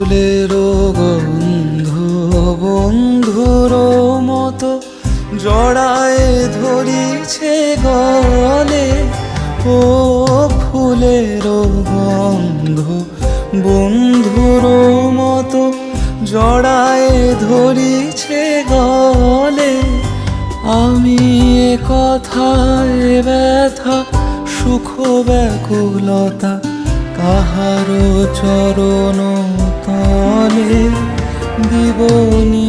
ফুলেরও গন্ধ বন্ধুর মতো জড়ায় ধরিছে গলে। ও ফুলেরও গন্ধ বন্ধুর মতো জড়ায় ধরিছে গলে। আমি এ কথায় ব্যথা সুখ ব্যাকুলতা কাহারো চরণ তলে দিব নি